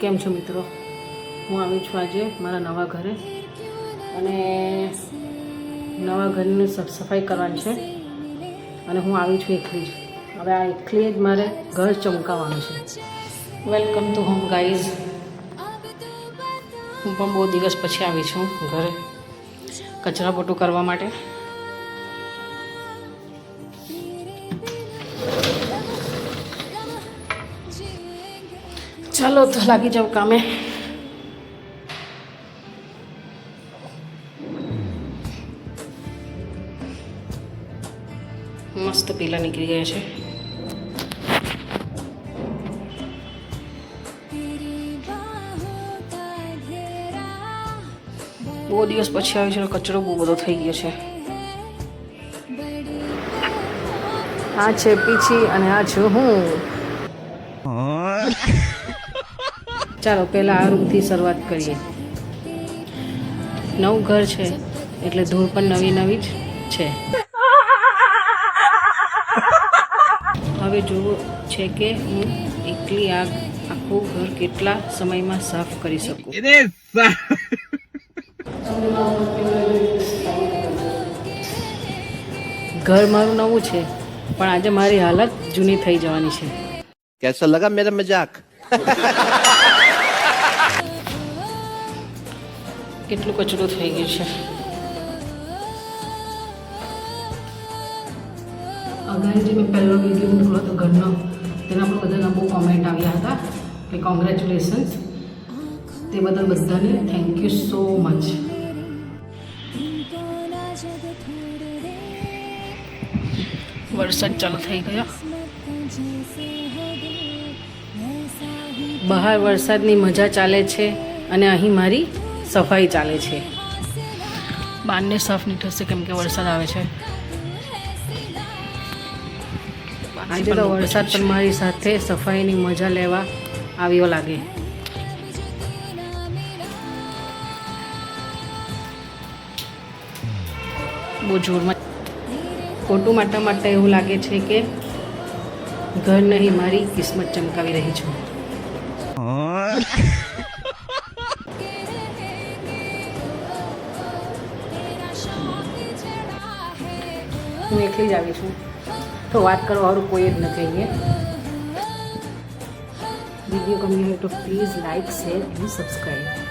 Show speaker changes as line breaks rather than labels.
કેમ છો મિત્રો? હું આવી છું આજે મારા નવા ઘરે અને નવા ઘરની સાફ સફાઈ કરવાની છે અને હું આવી છું એકલી જ. હવે આ એકલી જ મારે ઘર ચમકાવવાનું છે. Welcome to home guys. હું પણ બહુ દિવસ પછી આવી છું ઘરે કચરા પોતું કરવા માટે. ચાલો તો લાગી જાવ કામે. મસ્ત પીલા નીકળી ગયા છે. બહુ દિવસ પછી આવી છે, કચરો બહુ બધો થઈ ગયો છે. આ છે પીછી અને આ છું હું. ચાલો પહેલાં આ રૂમથી શરૂઆત કરીએ. નવું ઘર છે એટલે ધૂળ પણ નવી નવી જ છે. હવે જોવું છે કે હું એકલી આખું ઘર કેટલા સમયમાં સાફ કરી શકું. ઘર મારું નવું છે પણ આજે મારી હાલત જૂની થઈ જવાની છે.
कैसा लगा मेरा मजाक?
કેટલું કચરું થઈ ગયું છે. અગાઉ જે મેં પહેલો વિડીયો મૂક્યો હતો ઘરનો, તેના પર બધાના બહુ કોમેન્ટ આવ્યા હતા કે કોંગ્રેચ્યુલેશન્સ. તે બદલ બધાને થેન્ક યુ સો મચ. વરસાદ ચાલુ થઈ ગયો. બહાર વરસાદની મજા ચાલે છે અને અહીં મારી સફાઈ ચાલે છે. બહારને સાફ નહીં થશે કેમ કે વરસાદ આવે છે. આજે તો વરસાદ પણ મારી સાથે સફાઈની મજા લેવા આવ્યો લાગે. બહુ જોરમાં ખોટું માટે એવું લાગે છે કે ઘર નહીં મારી કિસ્મત ચમકાવી રહી છું. હું એકલી જ આવી છું તો વાત કરવાવાળું કોઈ જ નથી અહીંયા. વિડીયો ગમ્યો હોય તો please like, share and subscribe.